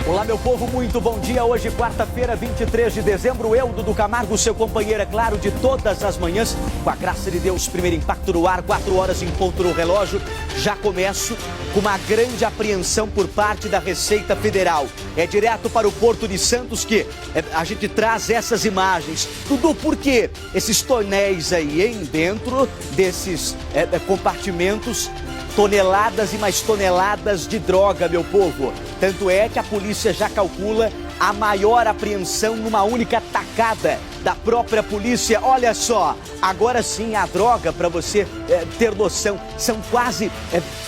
Olá, meu povo, muito bom dia. Hoje, quarta-feira, 23 de dezembro, eu, Dudu Camargo, seu companheiro, é claro, de todas as manhãs. Com a graça de Deus, primeiro impacto no ar, 4 horas em ponto no relógio. Já começo com uma grande apreensão por parte da Receita Federal. É direto para o Porto de Santos que a gente traz essas imagens. Dudu, por quê? Esses tonéis aí, hein? Dentro desses compartimentos, toneladas e mais toneladas de droga, meu povo. Tanto é que a polícia já calcula a maior apreensão numa única tacada da própria polícia. Olha só, agora sim a droga, para você ter noção, são quase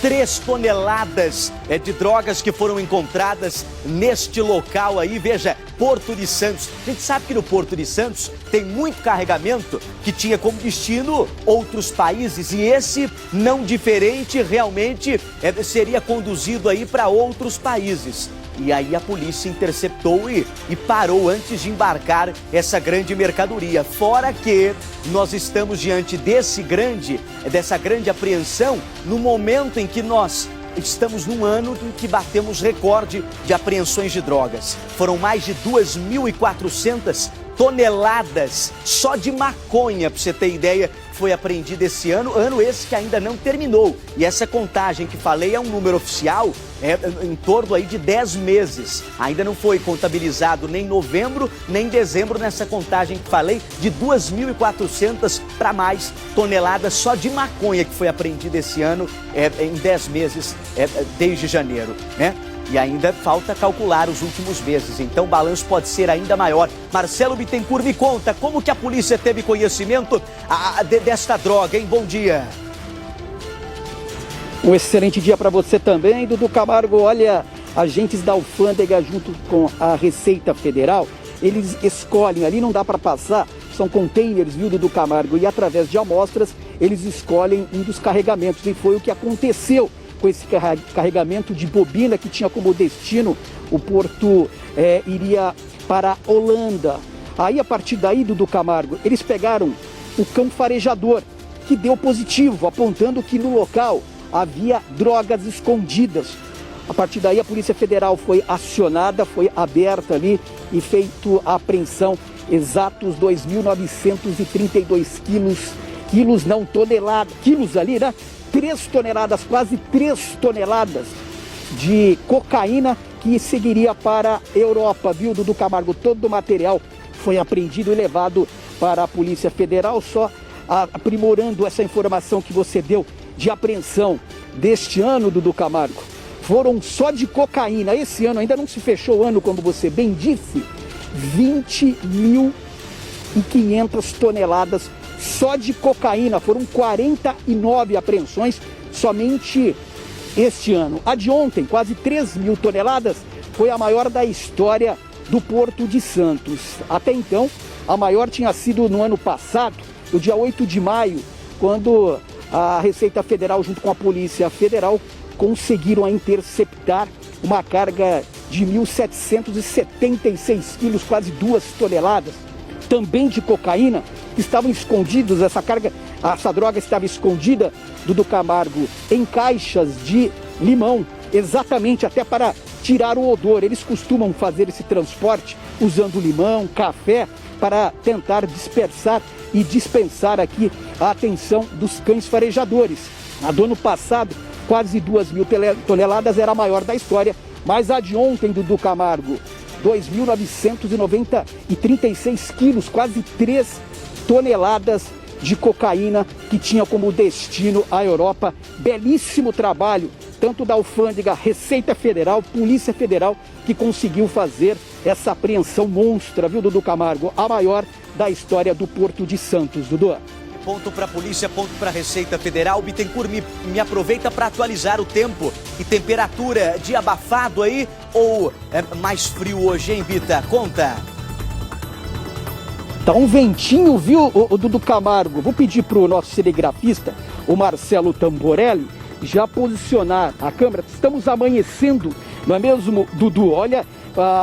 3 toneladas de drogas que foram encontradas neste local aí. Veja, Porto de Santos. A gente sabe que no Porto de Santos tem muito carregamento que tinha como destino outros países, e esse, não diferente, realmente seria conduzido aí para outros países. E aí a polícia interceptou e parou antes de embarcar essa grande mercadoria. Fora que nós estamos diante dessa grande apreensão no momento em que nós estamos num ano em que batemos recorde de apreensões de drogas. Foram mais de 2.400 toneladas só de maconha, para você ter ideia, foi apreendida esse ano esse que ainda não terminou. E essa contagem que falei é um número oficial, em torno aí de 10 meses. Ainda não foi contabilizado nem novembro, nem dezembro nessa contagem que falei, de 2.400 para mais toneladas só de maconha que foi apreendida esse ano, em 10 meses, desde janeiro, né? E ainda falta calcular os últimos meses, então o balanço pode ser ainda maior. Marcelo Bittencourt, me conta, como que a polícia teve conhecimento desta droga, hein? Bom dia. Um excelente dia para você também, Dudu Camargo. Olha, agentes da alfândega junto com a Receita Federal, eles escolhem, ali não dá para passar, são containers, viu, Dudu Camargo, e através de amostras eles escolhem um dos carregamentos, e foi o que aconteceu com esse carregamento de bobina que tinha como destino o porto iria para a Holanda. Aí, a partir daí, Dudu Camargo, eles pegaram o cão farejador, que deu positivo, apontando que no local havia drogas escondidas. A partir daí, a Polícia Federal foi acionada, foi aberta ali e feito a apreensão, exatos 2.932 quilos não, toneladas, quilos ali, né? 3 toneladas, quase 3 toneladas de cocaína que seguiria para a Europa, viu, Dudu Camargo? Todo o material foi apreendido e levado para a Polícia Federal. Só aprimorando essa informação que você deu de apreensão deste ano, Dudu Camargo, foram só de cocaína, esse ano, ainda não se fechou o ano, como você bem disse, 20.500 toneladas só de cocaína. Foram 49 apreensões somente este ano. A de ontem, quase 3.000 toneladas, foi a maior da história do Porto de Santos. Até então, a maior tinha sido no ano passado, no dia 8 de maio, quando a Receita Federal, junto com a Polícia Federal, conseguiram interceptar uma carga de 1.776 quilos, quase 2 toneladas, também de cocaína, que estavam escondidos. Essa droga estava escondida, Dudu Camargo, em caixas de limão, exatamente até para tirar o odor. Eles costumam fazer esse transporte usando limão, café, para tentar dispersar e dispensar aqui a atenção dos cães farejadores. A do ano passado, quase 2.000 toneladas, era a maior da história, mas a de ontem, Dudu Camargo, 2.936 quilos, quase 3 toneladas de cocaína que tinha como destino a Europa. Belíssimo trabalho, tanto da alfândega, Receita Federal, Polícia Federal, que conseguiu fazer essa apreensão monstra, viu, Dudu Camargo? A maior da história do Porto de Santos, Dudu. Ponto para a polícia, ponto para a Receita Federal. Bittencourt, me aproveita para atualizar o tempo e temperatura. Dia abafado aí ou é mais frio hoje, hein, Bita? Conta. Tá um ventinho, viu, o Dudu Camargo? Vou pedir para o nosso cinegrafista, o Marcelo Tamborelli, já posicionar a câmera. Estamos amanhecendo, não é mesmo, Dudu? Olha,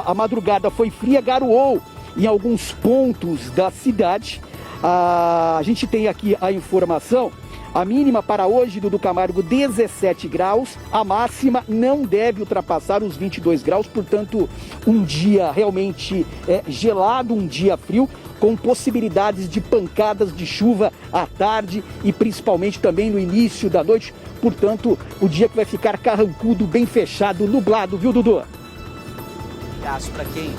a madrugada foi fria, garoou em alguns pontos da cidade. A gente tem aqui a informação A mínima para hoje, Dudu Camargo, 17 graus. A máxima não deve ultrapassar os 22 graus. Portanto, um dia realmente gelado, um dia frio, com possibilidades de pancadas de chuva à tarde e principalmente também no início da noite. Portanto, o dia que vai ficar carrancudo, bem fechado, nublado, viu, Dudu? Para quem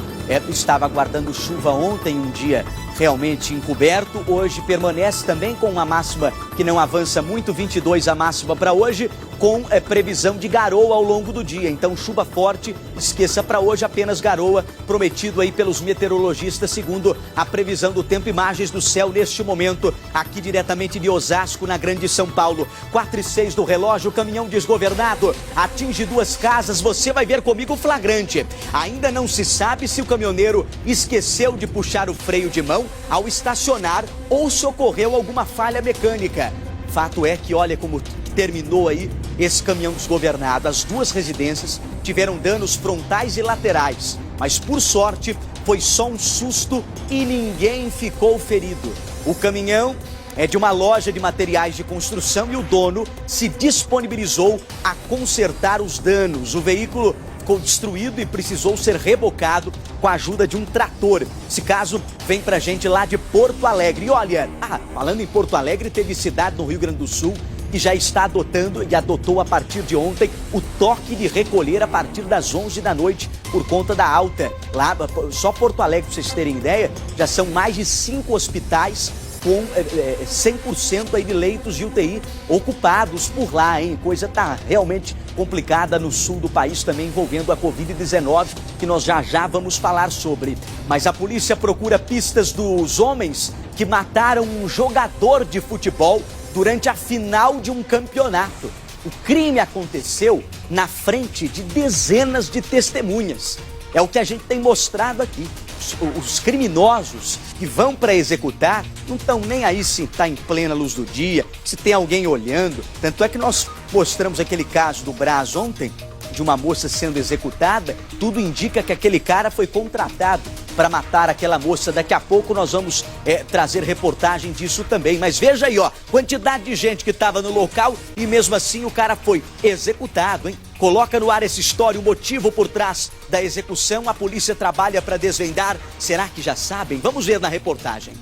estava aguardando chuva ontem, um dia realmente encoberto, hoje permanece também com uma máxima que não avança muito, 22 a máxima para hoje, com previsão de garoa ao longo do dia. Então, chuva forte, esqueça para hoje, apenas garoa, prometido aí pelos meteorologistas, segundo a previsão do tempo. Imagens do céu neste momento, aqui diretamente de Osasco, na Grande São Paulo. 4:06 do relógio, o caminhão desgovernado atinge duas casas, você vai ver comigo o flagrante. Ainda não se sabe se o caminhoneiro esqueceu de puxar o freio de mão ao estacionar ou socorreu alguma falha mecânica. Fato é que olha como terminou aí esse caminhão desgovernado. As duas residências tiveram danos frontais e laterais, mas por sorte foi só um susto e ninguém ficou ferido. O caminhão é de uma loja de materiais de construção e o dono se disponibilizou a consertar os danos. O veículo ficou destruído e precisou ser rebocado com a ajuda de um trator. Esse caso vem pra gente lá de Porto Alegre. E olha, falando em Porto Alegre, teve cidade no Rio Grande do Sul que já está adotando e adotou a partir de ontem o toque de recolher a partir das 11 da noite por conta da alta. Lá, só Porto Alegre, para vocês terem ideia, já são mais de 5 hospitais com 100% aí de leitos de UTI ocupados por lá, hein? Coisa tá realmente complicada no sul do país também, envolvendo a Covid-19, que nós já vamos falar sobre. Mas a polícia procura pistas dos homens que mataram um jogador de futebol durante a final de um campeonato. O crime aconteceu na frente de dezenas de testemunhas. É o que a gente tem mostrado aqui. Os criminosos que vão para executar não estão nem aí se está em plena luz do dia, se tem alguém olhando. Tanto é que nós mostramos aquele caso do Brás ontem, de uma moça sendo executada. Tudo indica que aquele cara foi contratado para matar aquela moça. Daqui a pouco nós vamos trazer reportagem disso também. Mas veja aí, ó, quantidade de gente que estava no local e mesmo assim o cara foi executado, hein? Coloca no ar essa história, o motivo por trás da execução. A polícia trabalha para desvendar. Será que já sabem? Vamos ver na reportagem.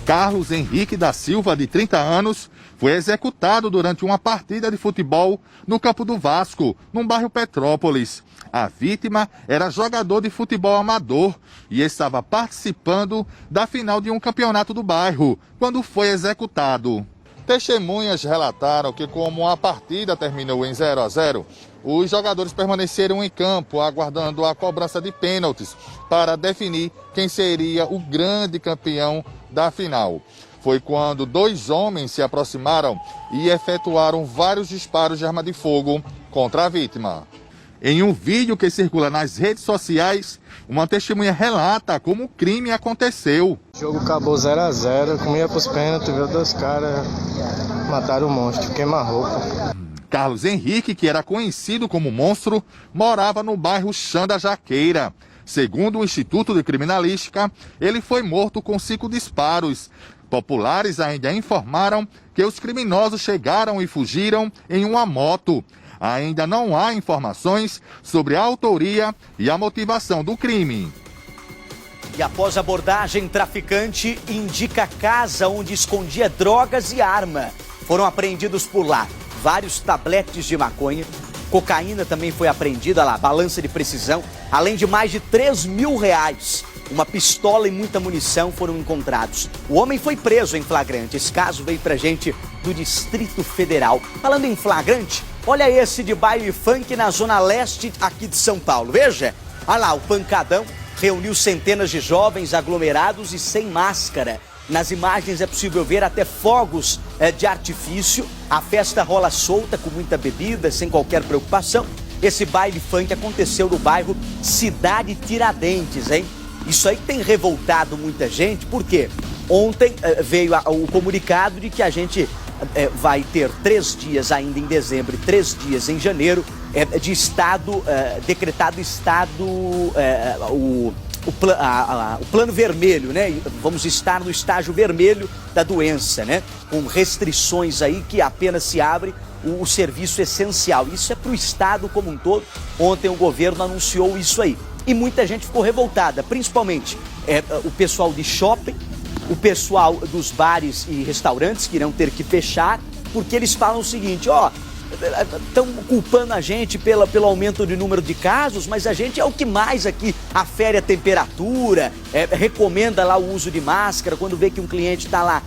Carlos Henrique da Silva, de 30 anos, foi executado durante uma partida de futebol no campo do Vasco, no bairro Petrópolis. A vítima era jogador de futebol amador e estava participando da final de um campeonato do bairro, quando foi executado. Testemunhas relataram que, como a partida terminou em 0-0, os jogadores permaneceram em campo, aguardando a cobrança de pênaltis para definir quem seria o grande campeão da final. Foi quando 2 homens se aproximaram e efetuaram vários disparos de arma de fogo contra a vítima. Em um vídeo que circula nas redes sociais, uma testemunha relata como o crime aconteceu. O jogo acabou 0-0, comia pros pênaltis, viu 2 caras, mataram o monstro, queima-roupa. Carlos Henrique, que era conhecido como Monstro, morava no bairro Chã da Jaqueira. Segundo o Instituto de Criminalística, ele foi morto com 5 disparos. Populares ainda informaram que os criminosos chegaram e fugiram em uma moto. Ainda não há informações sobre a autoria e a motivação do crime. E após a abordagem, traficante indica a casa onde escondia drogas e arma. Foram apreendidos por lá vários tabletes de maconha, cocaína também foi apreendida lá, balança de precisão, além de mais de R$3.000. Uma pistola e muita munição foram encontrados. O homem foi preso em flagrante. Esse caso veio pra gente do Distrito Federal. Falando em flagrante, olha esse de baile funk na zona leste aqui de São Paulo. Veja, olha lá, o pancadão reuniu centenas de jovens aglomerados e sem máscara. Nas imagens é possível ver até fogos de artifício. A festa rola solta, com muita bebida, sem qualquer preocupação. Esse baile funk aconteceu no bairro Cidade Tiradentes, hein? Isso aí tem revoltado muita gente, porque ontem veio o comunicado de que a gente vai ter 3 dias ainda em dezembro e 3 dias em janeiro de estado, decretado estado, o plano vermelho, né? Vamos estar no estágio vermelho da doença, né? Com restrições aí que apenas se abre o serviço essencial. Isso é para o estado como um todo. Ontem o governo anunciou isso aí. E muita gente ficou revoltada, principalmente o pessoal de shopping, o pessoal dos bares e restaurantes que irão ter que fechar, porque eles falam o seguinte, ó, estão culpando a gente pelo aumento de número de casos, mas a gente é o que mais aqui afere a temperatura, recomenda lá o uso de máscara, quando vê que um cliente está lá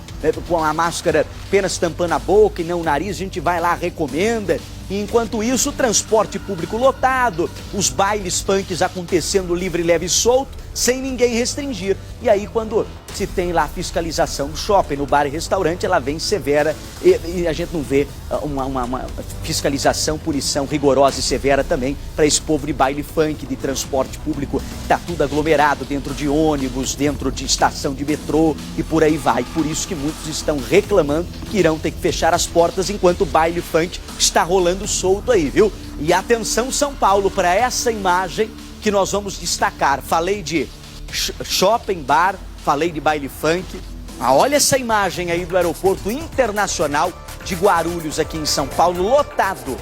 com a máscara apenas tampando a boca e não o nariz, a gente vai lá, recomenda. E enquanto isso, o transporte público lotado, os bailes funks acontecendo livre, leve e solto, sem ninguém restringir. E aí, quando se tem lá a fiscalização no shopping, no bar e restaurante, ela vem severa e a gente não vê uma fiscalização, punição rigorosa e severa também para esse povo de baile funk, de transporte público. Tá tudo aglomerado dentro de ônibus, dentro de estação de metrô e por aí vai. Por isso que muitos estão reclamando que irão ter que fechar as portas enquanto o baile funk está rolando solto aí, viu? E atenção, São Paulo, para essa imagem que nós vamos destacar. Falei de shopping, bar, falei de baile funk. Olha essa imagem aí do aeroporto internacional de Guarulhos aqui em São Paulo, lotado.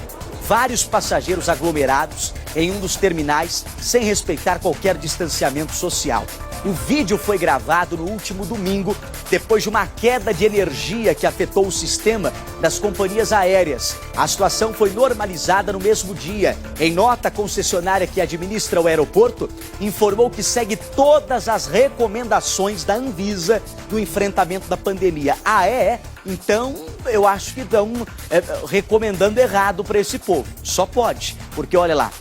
Vários passageiros aglomerados em um dos terminais sem respeitar qualquer distanciamento social. O vídeo foi gravado no último domingo, depois de uma queda de energia que afetou o sistema das companhias aéreas. A situação foi normalizada no mesmo dia. Em nota, a concessionária que administra o aeroporto informou que segue todas as recomendações da Anvisa no enfrentamento da pandemia. Ah, é? Então, eu acho que estão recomendando errado para esse povo. Só pode, porque olha lá,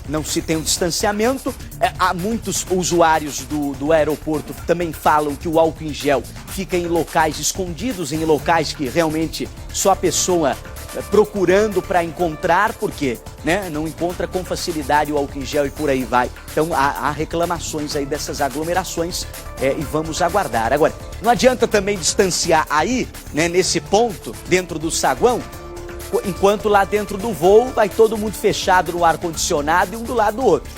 não se tem um distanciamento. Há muitos usuários do aeroporto também falam que o álcool em gel fica em locais escondidos, em locais que realmente só a pessoa procurando para encontrar, porque não encontra com facilidade o álcool em gel e por aí vai. Então há reclamações aí dessas aglomerações e vamos aguardar. Agora, não adianta também distanciar aí, nesse ponto, dentro do saguão, enquanto lá dentro do voo vai todo mundo fechado no ar-condicionado e um do lado do outro,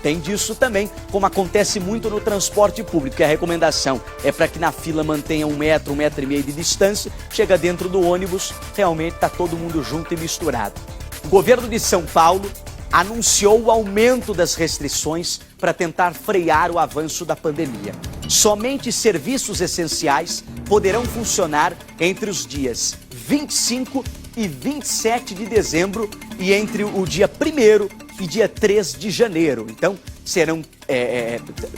Tem disso também, como acontece muito no transporte público, que a recomendação é para que na fila mantenha 1 metro, 1,5 metros de distância, chega dentro do ônibus, realmente está todo mundo junto e misturado. O governo de São Paulo anunciou o aumento das restrições para tentar frear o avanço da pandemia. Somente serviços essenciais poderão funcionar entre os dias 25 e 27 de dezembro e entre o dia 1º e dia 3 de janeiro. Então, serão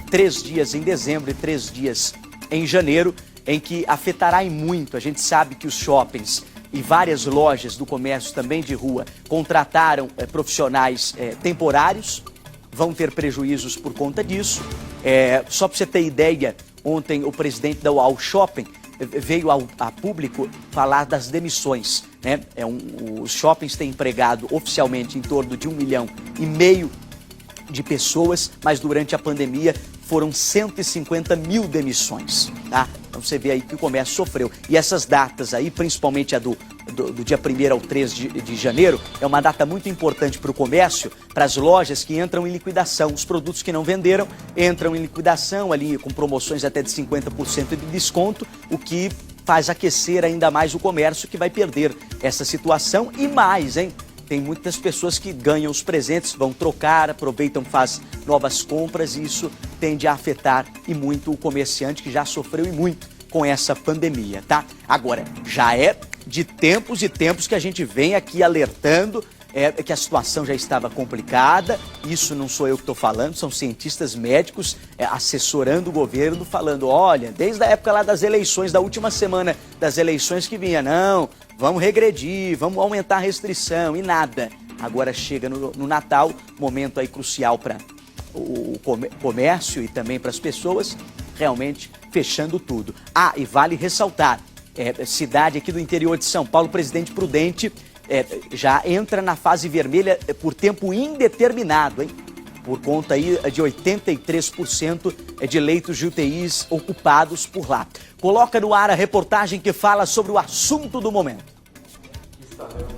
3 dias em dezembro e 3 dias em janeiro, em que afetará em muito. A gente sabe que os shoppings e várias lojas do comércio também de rua contrataram profissionais temporários, vão ter prejuízos por conta disso. Só para você ter ideia, ontem o presidente da UAU Shopping veio a público falar das demissões, os shoppings têm empregado oficialmente em torno de 1,5 milhão de pessoas, mas durante a pandemia foram 150 mil demissões, tá? Então você vê aí que o comércio sofreu. E essas datas aí, principalmente a do dia 1º ao 3 de janeiro, é uma data muito importante para o comércio, para as lojas que entram em liquidação. Os produtos que não venderam entram em liquidação ali com promoções até de 50% de desconto, o que faz aquecer ainda mais o comércio, que vai perder essa situação e mais, hein? Tem muitas pessoas que ganham os presentes, vão trocar, aproveitam, faz novas compras e isso tende a afetar e muito o comerciante que já sofreu e muito com essa pandemia, tá? Agora, já é de tempos e tempos que a gente vem aqui alertando que a situação já estava complicada. Isso não sou eu que estou falando, são cientistas médicos assessorando o governo, falando, olha, desde a época lá das eleições, da última semana das eleições que vinha, não, vamos regredir, vamos aumentar a restrição e nada. Agora chega no Natal, momento aí crucial para o comércio e também para as pessoas, realmente fechando tudo. Ah, e vale ressaltar, cidade aqui do interior de São Paulo, Presidente Prudente, já entra na fase vermelha por tempo indeterminado, hein? Por conta aí de 83% de leitos de UTIs ocupados por lá. Coloca no ar a reportagem que fala sobre o assunto do momento.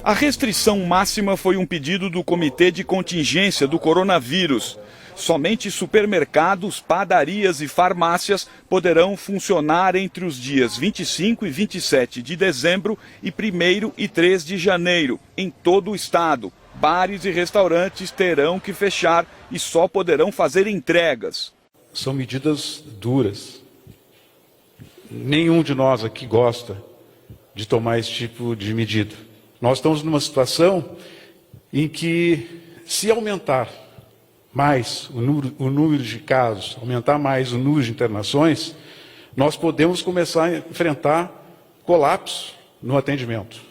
A restrição máxima foi um pedido do Comitê de Contingência do Coronavírus. Somente supermercados, padarias e farmácias poderão funcionar entre os dias 25 e 27 de dezembro e 1º e 3 de janeiro, em todo o estado. Bares e restaurantes terão que fechar e só poderão fazer entregas. São medidas duras. Nenhum de nós aqui gosta de tomar esse tipo de medida. Nós estamos numa situação em que, se aumentar mais o número de casos, aumentar mais o número de internações, nós podemos começar a enfrentar colapso no atendimento.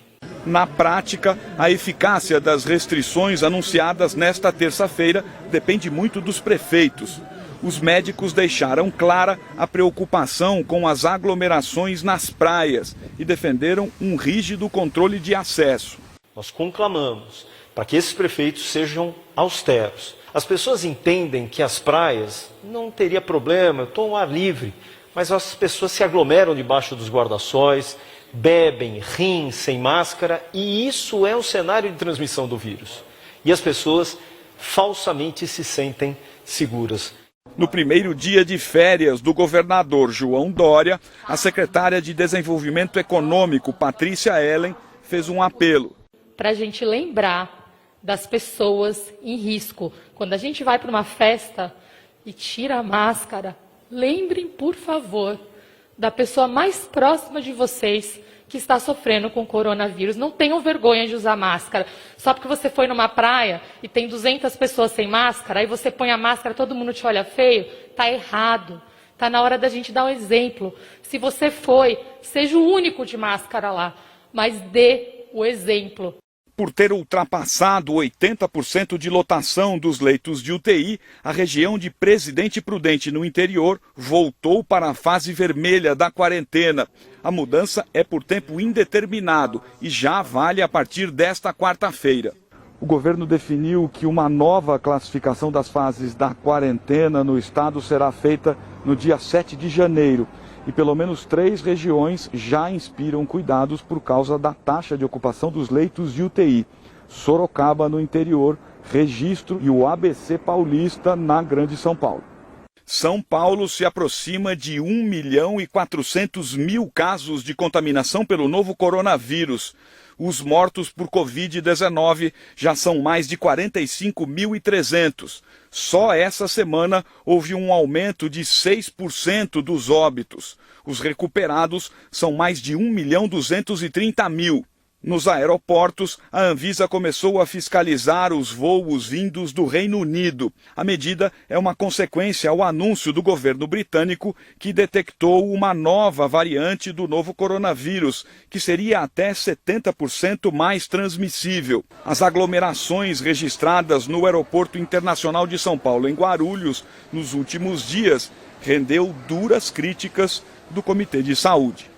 Na prática, a eficácia das restrições anunciadas nesta terça-feira depende muito dos prefeitos. Os médicos deixaram clara a preocupação com as aglomerações nas praias e defenderam um rígido controle de acesso. Nós conclamamos para que esses prefeitos sejam austeros. As pessoas entendem que as praias não teria problema, eu estou ao ar livre, mas as pessoas se aglomeram debaixo dos guarda-sóis, bebem, riem sem máscara, e isso é um cenário de transmissão do vírus. E as pessoas falsamente se sentem seguras. No primeiro dia de férias do governador João Dória, a secretária de Desenvolvimento Econômico, Patrícia Ellen, fez um apelo. Para a gente lembrar das pessoas em risco. Quando a gente vai para uma festa e tira a máscara, lembrem, por favor, da pessoa mais próxima de vocês que está sofrendo com coronavírus. Não tenham vergonha de usar máscara. Só porque você foi numa praia e tem 200 pessoas sem máscara, aí você põe a máscara, todo mundo te olha feio, está errado. Está na hora da gente dar um exemplo. Se você foi, seja o único de máscara lá, mas dê o exemplo. Por ter ultrapassado 80% de lotação dos leitos de UTI, a região de Presidente Prudente, no interior, voltou para a fase vermelha da quarentena. A mudança é por tempo indeterminado e já vale a partir desta quarta-feira. O governo definiu que uma nova classificação das fases da quarentena no estado será feita no dia 7 de janeiro. E pelo menos 3 regiões já inspiram cuidados por causa da taxa de ocupação dos leitos de UTI. Sorocaba, no interior, Registro e o ABC Paulista, na Grande São Paulo. São Paulo se aproxima de 1.400.000 casos de contaminação pelo novo coronavírus. Os mortos por Covid-19 já são mais de 45.300. Só essa semana houve um aumento de 6% dos óbitos. Os recuperados são mais de 1.230.000. Nos aeroportos, a Anvisa começou a fiscalizar os voos vindos do Reino Unido. A medida é uma consequência ao anúncio do governo britânico que detectou uma nova variante do novo coronavírus, que seria até 70% mais transmissível. As aglomerações registradas no Aeroporto Internacional de São Paulo, em Guarulhos, nos últimos dias, rendeu duras críticas do Comitê de Saúde.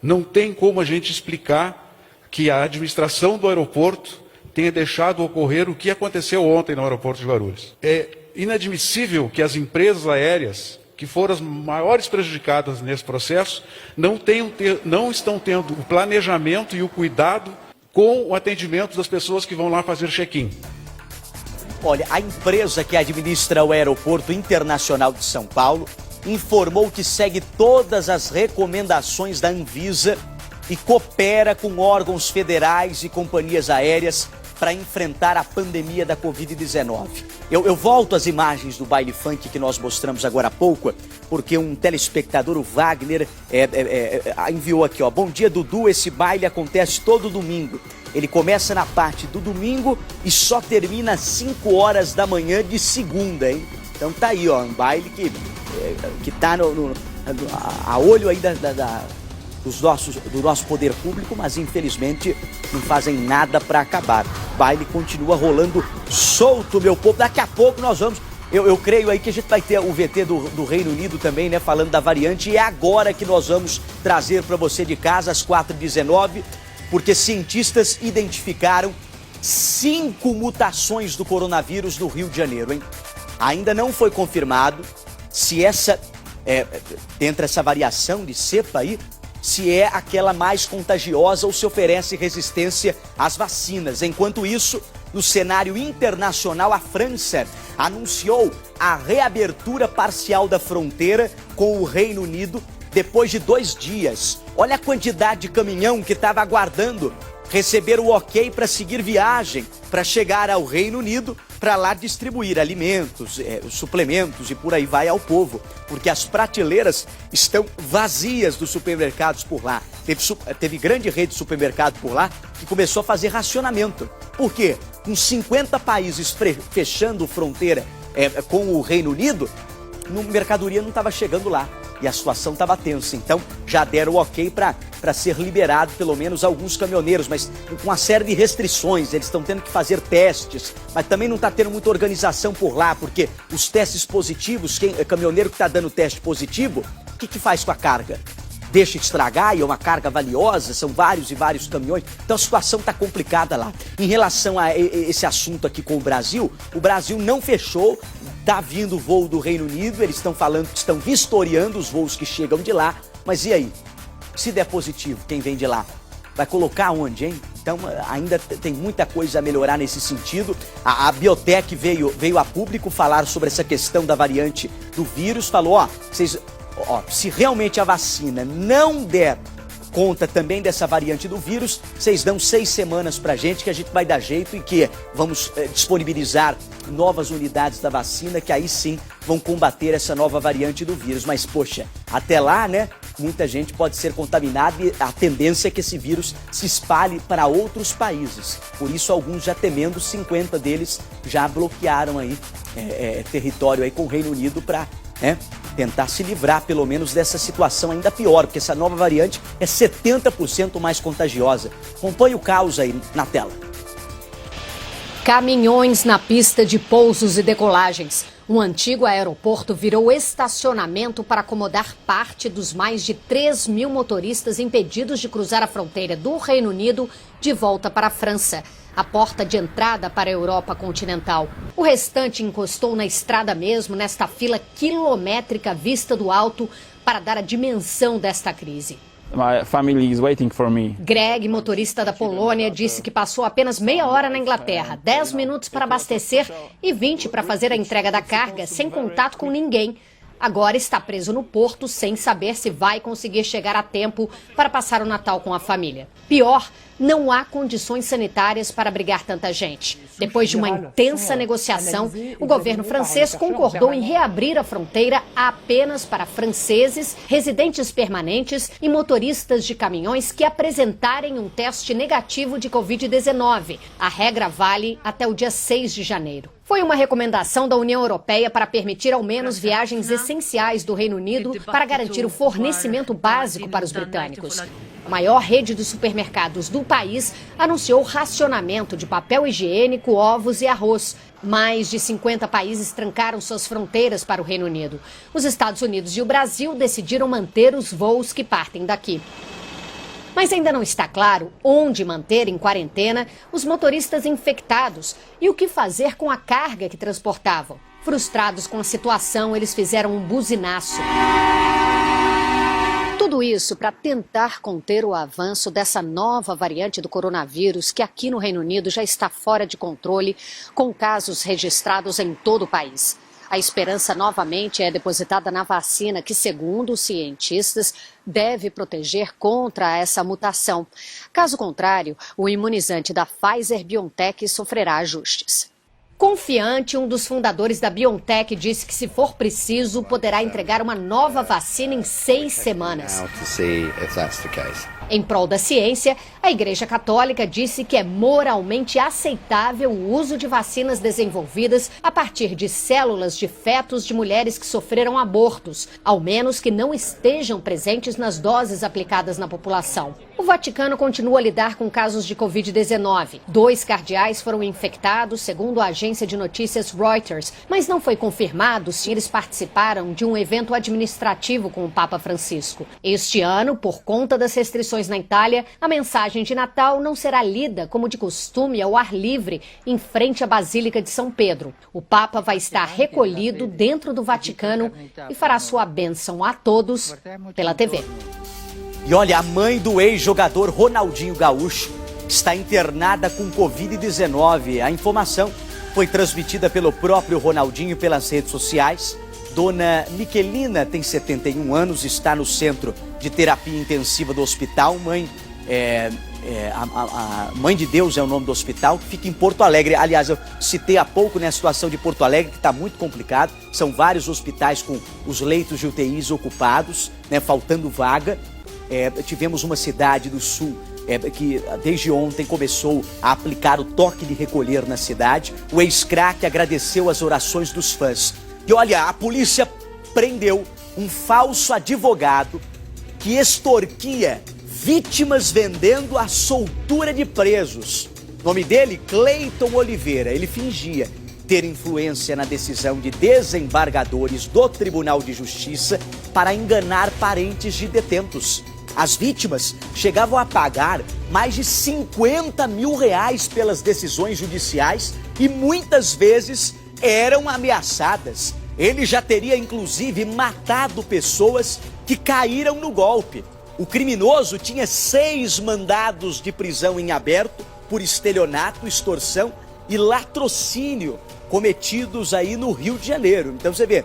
Não tem como a gente explicar que a administração do aeroporto tenha deixado ocorrer o que aconteceu ontem no aeroporto de Guarulhos. É inadmissível que as empresas aéreas, que foram as maiores prejudicadas nesse processo, não estão tendo o planejamento e o cuidado com o atendimento das pessoas que vão lá fazer check-in. Olha, a empresa que administra o Aeroporto Internacional de São Paulo informou que segue todas as recomendações da Anvisa e coopera com órgãos federais e companhias aéreas para enfrentar a pandemia da Covid-19. Eu volto às imagens do baile funk que nós mostramos agora há pouco, porque um telespectador, o Wagner, enviou aqui, ó. Bom dia, Dudu, esse baile acontece todo domingo. Ele começa na parte do domingo e só termina às 5 horas da manhã de segunda, hein? Então tá aí, ó, um baile que tá a olho aí do nosso poder público, mas infelizmente não fazem nada para acabar. O baile continua rolando solto, meu povo. Daqui a pouco nós vamos... Eu creio aí que a gente vai ter o VT do Reino Unido também, né? Falando da variante. E é agora que nós vamos trazer para você de casa, às 4h19, porque cientistas identificaram 5 mutações do coronavírus no Rio de Janeiro, hein? Ainda não foi confirmado se dentro dessa variação de cepa aí, se é aquela mais contagiosa ou se oferece resistência às vacinas. Enquanto isso, No cenário internacional, a França anunciou a reabertura parcial da fronteira com o Reino Unido depois de 2 dias. Olha a quantidade de caminhão que estava aguardando receber o ok para seguir viagem, para chegar ao Reino Unido, para lá distribuir alimentos, suplementos e por aí vai ao povo, porque as prateleiras estão vazias dos supermercados por lá. Teve grande rede de supermercado por lá que começou a fazer racionamento. Por quê? Com 50 países fechando fronteira com o Reino Unido, a mercadoria não estava chegando lá. E a situação estava tensa, então já deram o ok para ser liberado pelo menos alguns caminhoneiros, mas com uma série de restrições. Eles estão tendo que fazer testes, mas também não está tendo muita organização por lá, porque os testes positivos, caminhoneiro que está dando teste positivo, o que faz com a carga? Deixa estragar, e é uma carga valiosa, são vários e vários caminhões, então a situação está complicada lá. Em relação a esse assunto aqui com o Brasil não fechou. Está vindo o voo do Reino Unido, eles estão falando que estão vistoriando os voos que chegam de lá, mas e aí? Se der positivo, quem vem de lá? Vai colocar onde, hein? Então ainda tem muita coisa a melhorar nesse sentido. A Biotech veio a público falar sobre essa questão da variante do vírus, falou, se realmente a vacina não der conta também dessa variante do vírus, vocês dão 6 semanas pra gente, que a gente vai dar jeito e que vamos disponibilizar novas unidades da vacina, que aí sim vão combater essa nova variante do vírus. Mas, poxa, até lá, né, muita gente pode ser contaminada e a tendência é que esse vírus se espalhe para outros países. Por isso, alguns já temendo, 50 deles já bloquearam aí território aí com o Reino Unido para tentar se livrar, pelo menos, dessa situação ainda pior, porque essa nova variante é 70% mais contagiosa. Acompanhe o caos aí na tela. Caminhões na pista de pousos e decolagens. Um antigo aeroporto virou estacionamento para acomodar parte dos mais de 3 mil motoristas impedidos de cruzar a fronteira do Reino Unido de volta para a França, a porta de entrada para a Europa continental. O restante encostou na estrada mesmo, nesta fila quilométrica vista do alto, para dar a dimensão desta crise. My family is waiting for me. Greg, motorista da Polônia, disse que passou apenas meia hora na Inglaterra, 10 minutos para abastecer e 20 para fazer a entrega da carga, sem contato com ninguém. Agora está preso no porto sem saber se vai conseguir chegar a tempo para passar o Natal com a família. Pior, não há condições sanitárias para abrigar tanta gente. Depois de uma intensa negociação, o governo francês concordou em reabrir a fronteira apenas para franceses, residentes permanentes e motoristas de caminhões que apresentarem um teste negativo de Covid-19. A regra vale até o dia 6 de janeiro. Foi uma recomendação da União Europeia para permitir ao menos viagens essenciais do Reino Unido para garantir o fornecimento básico para os britânicos. A maior rede de supermercados do país anunciou racionamento de papel higiênico, ovos e arroz. Mais de 50 países trancaram suas fronteiras para o Reino Unido. Os Estados Unidos e o Brasil decidiram manter os voos que partem daqui. Mas ainda não está claro onde manter em quarentena os motoristas infectados e o que fazer com a carga que transportavam. Frustrados com a situação, eles fizeram um buzinaço. Tudo isso para tentar conter o avanço dessa nova variante do coronavírus, que aqui no Reino Unido já está fora de controle, com casos registrados em todo o país. A esperança novamente é depositada na vacina que, segundo os cientistas, deve proteger contra essa mutação. Caso contrário, o imunizante da Pfizer-BioNTech sofrerá ajustes. Confiante, um dos fundadores da BioNTech disse que, se for preciso, poderá entregar uma nova vacina em 6 semanas. Em prol da ciência, a Igreja Católica disse que é moralmente aceitável o uso de vacinas desenvolvidas a partir de células de fetos de mulheres que sofreram abortos, ao menos que não estejam presentes nas doses aplicadas na população. O Vaticano continua a lidar com casos de Covid-19. 2 cardeais foram infectados, segundo a agência de notícias Reuters, mas não foi confirmado se eles participaram de um evento administrativo com o Papa Francisco. Este ano, por conta das restrições na Itália, a mensagem de Natal não será lida como de costume ao ar livre em frente à Basílica de São Pedro. O Papa vai estar recolhido dentro do Vaticano e fará sua bênção a todos pela TV. E olha, a mãe do ex-jogador Ronaldinho Gaúcho está internada com Covid-19. A informação foi transmitida pelo próprio Ronaldinho pelas redes sociais. Dona Miquelina tem 71 anos, está no centro de terapia intensiva do hospital. A Mãe de Deus é o nome do hospital, que fica em Porto Alegre. Aliás, eu citei há pouco, né, a situação de Porto Alegre, que está muito complicado. São vários hospitais com os leitos de UTIs ocupados, né, faltando vaga. Tivemos uma cidade do sul que desde ontem começou a aplicar o toque de recolher na cidade. O ex-craque agradeceu as orações dos fãs. E olha, a polícia prendeu um falso advogado que extorquia vítimas vendendo a soltura de presos. O nome dele, Cleiton Oliveira. Ele fingia ter influência na decisão de desembargadores do Tribunal de Justiça para enganar parentes de detentos. As vítimas chegavam a pagar mais de 50 mil reais pelas decisões judiciais e muitas vezes eram ameaçadas. Ele já teria inclusive matado pessoas que caíram no golpe. O criminoso tinha 6 mandados de prisão em aberto por estelionato, extorsão e latrocínio cometidos aí no Rio de Janeiro. Então você vê,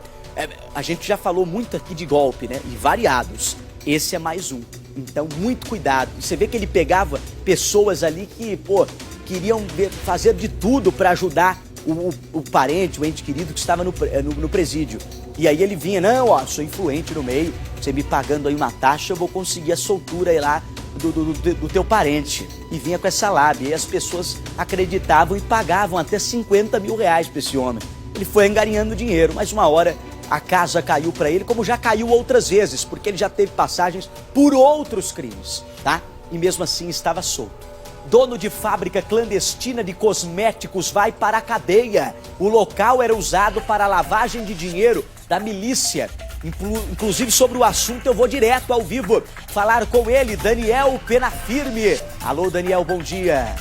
a gente já falou muito aqui de golpe, né? E variados. Esse é mais um. Então muito cuidado. Você vê que ele pegava pessoas ali que, queriam fazer de tudo para ajudar o parente, o ente querido que estava no presídio. E aí ele vinha, sou influente no meio, você me pagando aí uma taxa, eu vou conseguir a soltura aí lá do teu parente. E vinha com essa lábia, e as pessoas acreditavam e pagavam até 50 mil reais para esse homem. Ele foi angariando dinheiro, mas uma hora a casa caiu para ele, como já caiu outras vezes, porque ele já teve passagens por outros crimes, tá? E mesmo assim estava solto. Dono de fábrica clandestina de cosméticos vai para a cadeia. O local era usado para lavagem de dinheiro da milícia. Inclusive sobre o assunto eu vou direto ao vivo falar com ele, Daniel Penafirme. Alô, Daniel, bom dia.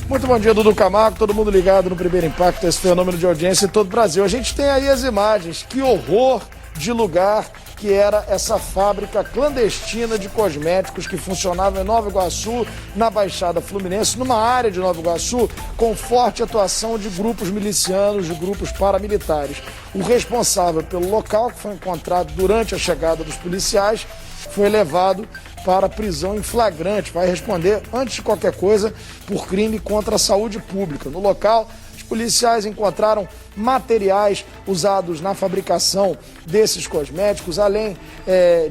Muito bom dia, Dudu Camargo, todo mundo ligado no Primeiro Impacto, esse fenômeno de audiência em todo o Brasil. A gente tem aí as imagens, que horror de lugar que era essa fábrica clandestina de cosméticos que funcionava em Nova Iguaçu, na Baixada Fluminense, numa área de Nova Iguaçu, com forte atuação de grupos milicianos, de grupos paramilitares. O responsável pelo local, que foi encontrado durante a chegada dos policiais, foi levado para prisão em flagrante, vai responder, antes de qualquer coisa, por crime contra a saúde pública. No local, os policiais encontraram materiais usados na fabricação desses cosméticos, além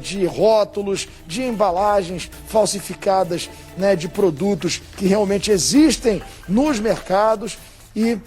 de rótulos, de embalagens falsificadas, né, de produtos que realmente existem nos mercados. E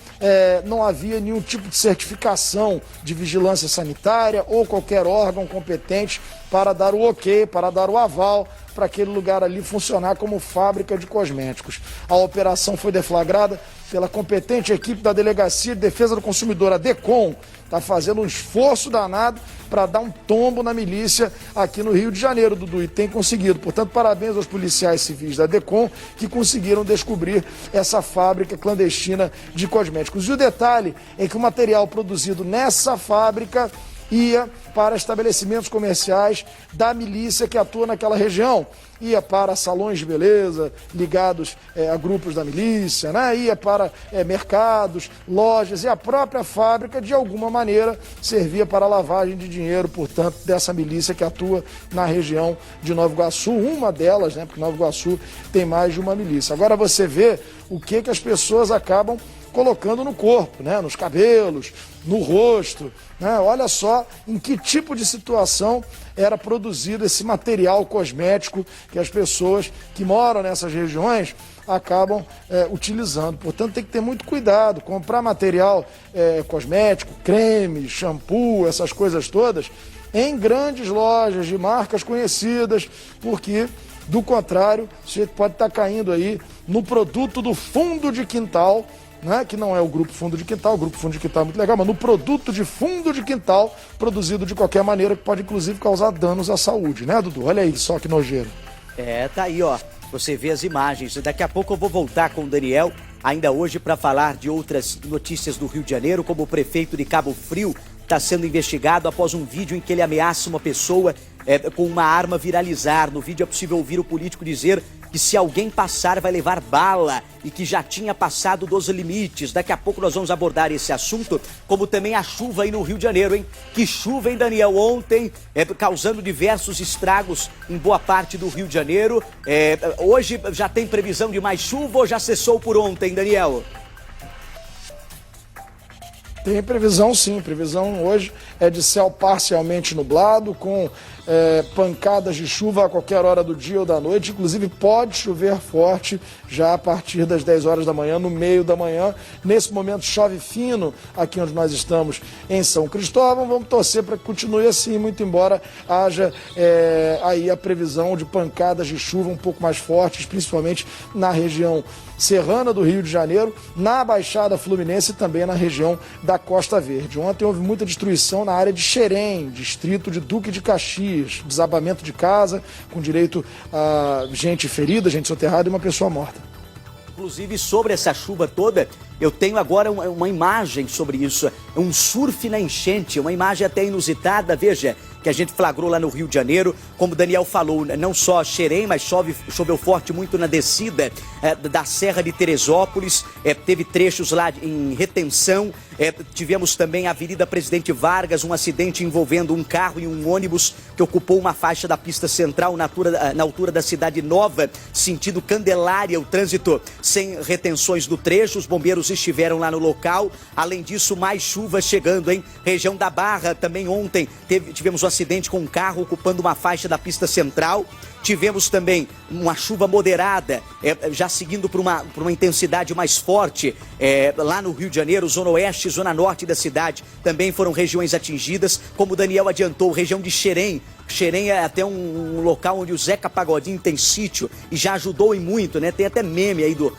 não havia nenhum tipo de certificação de vigilância sanitária ou qualquer órgão competente para dar o ok, para dar o aval para aquele lugar ali funcionar como fábrica de cosméticos. A operação foi deflagrada pela competente equipe da Delegacia de Defesa do Consumidor, a DECOM, está fazendo um esforço danado para dar um tombo na milícia aqui no Rio de Janeiro, Dudu, e tem conseguido. Portanto, parabéns aos policiais civis da DECOM que conseguiram descobrir essa fábrica clandestina de cosméticos. E o detalhe é que o material produzido nessa fábrica ia para estabelecimentos comerciais da milícia que atua naquela região. Ia para salões de beleza ligados a grupos da milícia, né? Ia para mercados, lojas, e a própria fábrica, de alguma maneira, servia para a lavagem de dinheiro, portanto, dessa milícia que atua na região de Nova Iguaçu, uma delas, né? Porque Nova Iguaçu tem mais de uma milícia. Agora você vê o que as pessoas acabam colocando no corpo, né? Nos cabelos, no rosto, né? Olha só em que tipo de situação era produzido esse material cosmético que as pessoas que moram nessas regiões acabam utilizando. Portanto, tem que ter muito cuidado, comprar material cosmético, creme, shampoo, essas coisas todas, em grandes lojas de marcas conhecidas, porque, do contrário, você pode estar caindo aí no produto do fundo de quintal, né, que não é o Grupo Fundo de Quintal, o Grupo Fundo de Quintal é muito legal, mas no produto de fundo de quintal, produzido de qualquer maneira, que pode inclusive causar danos à saúde, né, Dudu? Olha aí só que nojeiro. Tá aí, ó, você vê as imagens. Daqui a pouco eu vou voltar com o Daniel, ainda hoje, para falar de outras notícias do Rio de Janeiro, como o prefeito de Cabo Frio está sendo investigado após um vídeo em que ele ameaça uma pessoa com uma arma viralizar. No vídeo é possível ouvir o político dizer que se alguém passar vai levar bala e que já tinha passado dos limites. Daqui a pouco nós vamos abordar esse assunto, como também a chuva aí no Rio de Janeiro, hein? Que chuva, hein, Daniel? Ontem, causando diversos estragos em boa parte do Rio de Janeiro. Hoje já tem previsão de mais chuva ou já cessou por ontem, Daniel? Tem previsão sim, previsão hoje é de céu parcialmente nublado, com pancadas de chuva a qualquer hora do dia ou da noite, inclusive pode chover forte já a partir das 10 horas da manhã, no meio da manhã. Nesse momento chove fino aqui onde nós estamos em São Cristóvão, vamos torcer para que continue assim, muito embora haja aí a previsão de pancadas de chuva um pouco mais fortes, principalmente na região serrana do Rio de Janeiro, na Baixada Fluminense e também na região da Costa Verde. Ontem houve muita destruição na área de Xerém, distrito de Duque de Caxias, desabamento de casa, com direito a gente ferida, gente soterrada e uma pessoa morta. Inclusive, sobre essa chuva toda, eu tenho agora uma imagem sobre isso, um surf na enchente, uma imagem até inusitada, veja, que a gente flagrou lá no Rio de Janeiro. Como o Daniel falou, não só Xerém, mas choveu forte muito na descida da Serra de Teresópolis, teve trechos lá em retenção, tivemos também a Avenida Presidente Vargas, um acidente envolvendo um carro e um ônibus que ocupou uma faixa da pista central na altura da Cidade Nova, sentido Candelária, o trânsito sem retenções do trecho, os bombeiros estiveram lá no local. Além disso, mais chuva chegando, hein? Região da Barra, também ontem tivemos um acidente com um carro ocupando uma faixa da pista central. Tivemos também uma chuva moderada, já seguindo por uma intensidade mais forte, lá no Rio de Janeiro, zona oeste, zona norte da cidade, também foram regiões atingidas. Como o Daniel adiantou, região de Xerém. Xerém é até um local onde o Zeca Pagodinho tem sítio e já ajudou e muito, né? Tem até meme aí do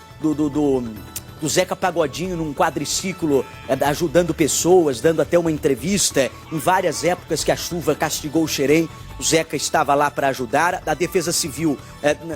Zeca Pagodinho num quadriciclo, ajudando pessoas, dando até uma entrevista. Em várias épocas que a chuva castigou o Xerém, o Zeca estava lá para ajudar. A Defesa Civil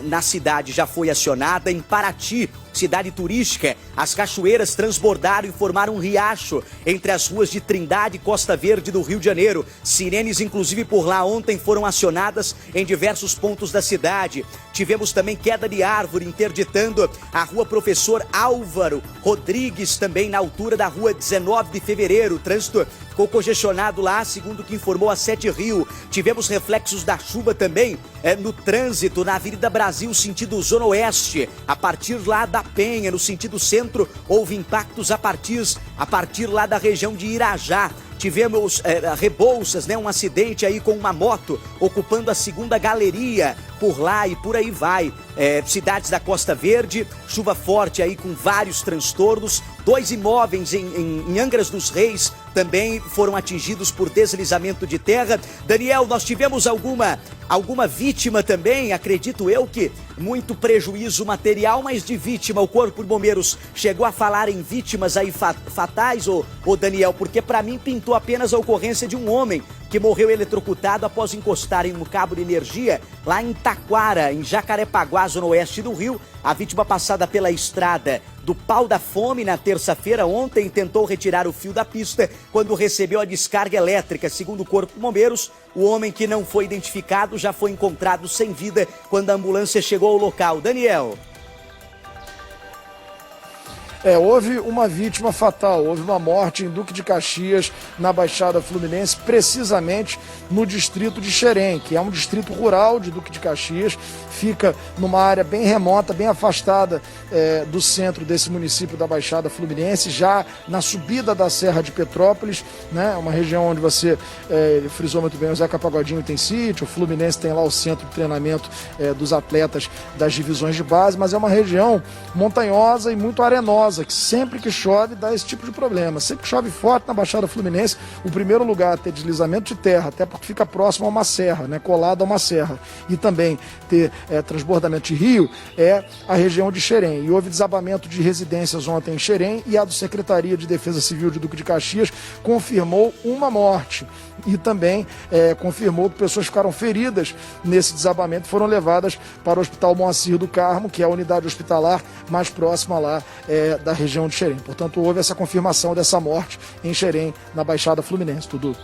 na cidade já foi acionada. Em Paraty, cidade turística, as cachoeiras transbordaram e formaram um riacho entre as ruas de Trindade e Costa Verde do Rio de Janeiro. Sirenes, inclusive, por lá ontem foram acionadas em diversos pontos da cidade. Tivemos também queda de árvore interditando a rua Professor Álvaro Rodrigues, também na altura da rua 19 de fevereiro. O trânsito ficou congestionado lá, segundo o que informou a 7 Rio. Tivemos reflexos da chuva também no trânsito na Avenida Brasil, sentido Zona Oeste, a partir lá da Penha, no sentido centro, houve impactos a partir lá da região de Irajá. Tivemos Rebouças, né? Um acidente aí com uma moto ocupando a segunda galeria por lá e por aí vai. Cidades da Costa Verde, chuva forte aí com vários transtornos. 2 imóveis em Angras dos Reis também foram atingidos por deslizamento de terra. Daniel, nós tivemos alguma vítima também, acredito eu que muito prejuízo material, mas de vítima. O Corpo de Bombeiros chegou a falar em vítimas aí fatais, ô Daniel? Porque para mim pintou apenas a ocorrência de um homem que morreu eletrocutado após encostar em um cabo de energia lá em Taquara, em Jacarepaguá, zona oeste do Rio. A vítima, passada pela estrada do Pau da Fome na terça-feira ontem, tentou retirar o fio da pista quando recebeu a descarga elétrica. Segundo o Corpo de Bombeiros, o homem, que não foi identificado, já foi encontrado sem vida quando a ambulância chegou ao local. Daniel. Houve uma vítima fatal, houve uma morte em Duque de Caxias, na Baixada Fluminense, precisamente no distrito de Xerém, que é um distrito rural de Duque de Caxias, fica numa área bem remota, bem afastada do centro desse município da Baixada Fluminense, já na subida da Serra de Petrópolis, né? Uma região onde você frisou muito bem, o Zeca Pagodinho tem sítio, o Fluminense tem lá o centro de treinamento dos atletas das divisões de base, mas é uma região montanhosa e muito arenosa, que sempre que chove dá esse tipo de problema. Sempre que chove forte na Baixada Fluminense, o primeiro lugar a ter deslizamento de terra, até porque fica próximo a uma serra, né, colado a uma serra, e também ter transbordamento de rio, é a região de Xerém. E houve desabamento de residências ontem em Xerém, e a do Secretaria de Defesa Civil de Duque de Caxias confirmou uma morte. E também confirmou que pessoas ficaram feridas nesse desabamento, foram levadas para o Hospital Moacir do Carmo, que é a unidade hospitalar mais próxima lá da região de Xerém. Portanto, houve essa confirmação dessa morte em Xerém, na Baixada Fluminense, Dudu.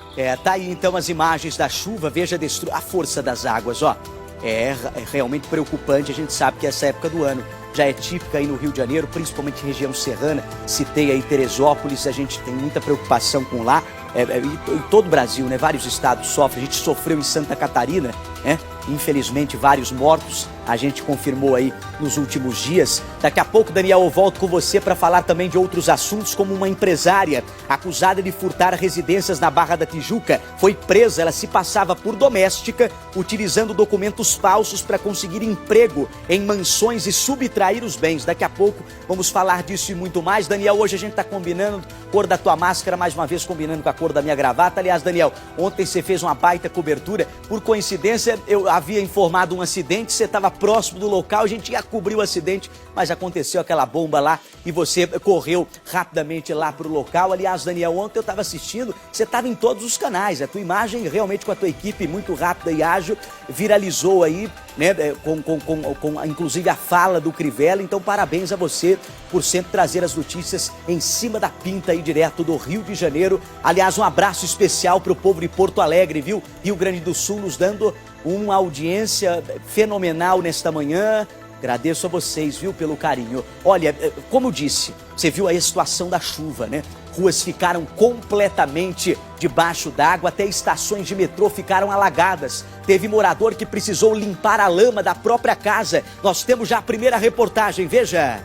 Tá aí então as imagens da chuva, veja a força das águas, ó. É realmente preocupante, a gente sabe que essa época do ano já é típica aí no Rio de Janeiro, principalmente região serrana, citei aí Teresópolis, a gente tem muita preocupação com lá, em todo o Brasil, né? Vários estados sofrem, a gente sofreu em Santa Catarina, né? Infelizmente vários mortos, a gente confirmou aí nos últimos dias. Daqui a pouco, Daniel, eu volto com você para falar também de outros assuntos, como uma empresária acusada de furtar residências na Barra da Tijuca foi presa. Ela se passava por doméstica, utilizando documentos falsos para conseguir emprego em mansões e subtrair os bens. Daqui a pouco vamos falar disso e muito mais. Daniel, hoje a gente está combinando cor da tua máscara, mais uma vez combinando com a cor da minha gravata. Aliás, Daniel, ontem você fez uma baita cobertura. Por coincidência, eu havia informado um acidente, você estava próximo do local, a gente ia cobrir o acidente, mas aconteceu aquela bomba lá e você correu rapidamente lá para o local. Aliás, Daniel, ontem eu estava assistindo, você estava em todos os canais, a tua imagem realmente com a tua equipe muito rápida e ágil, viralizou aí, né, com inclusive a fala do Crivella. Então parabéns a você por sempre trazer as notícias em cima da pinta aí direto do Rio de Janeiro. Aliás, um abraço especial para o povo de Porto Alegre, viu? Rio Grande do Sul nos dando uma audiência fenomenal nesta manhã. Agradeço a vocês, viu, pelo carinho. Olha, como eu disse, você viu aí a situação da chuva, né? Ruas ficaram completamente debaixo d'água, até estações de metrô ficaram alagadas. Teve morador que precisou limpar a lama da própria casa. Nós temos já a primeira reportagem, veja.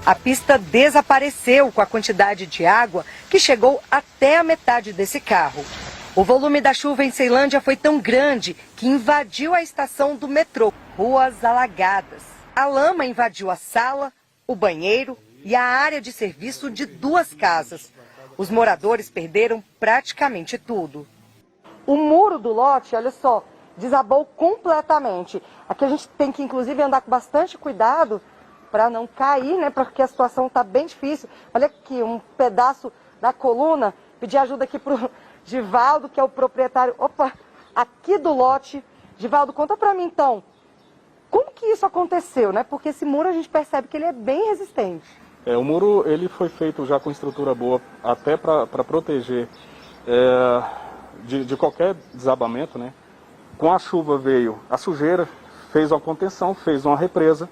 A pista desapareceu com a quantidade de água que chegou até a metade desse carro. O volume da chuva em Ceilândia foi tão grande que invadiu a estação do metrô. Ruas alagadas. A lama invadiu a sala, o banheiro e a área de serviço de 2 casas. Os moradores perderam praticamente tudo. O muro do lote, olha só, desabou completamente. Aqui a gente tem que, inclusive, andar com bastante cuidado para não cair, né? Porque a situação está bem difícil. Olha aqui, um pedaço da coluna. Pedir ajuda aqui para o Givaldo, que é o proprietário, aqui do lote. Givaldo, conta para mim então, como que isso aconteceu, né? Porque esse muro a gente percebe que ele é bem resistente. O muro ele foi feito já com estrutura boa, até para proteger de qualquer desabamento, né? Com a chuva veio a sujeira, fez uma contenção, fez uma represa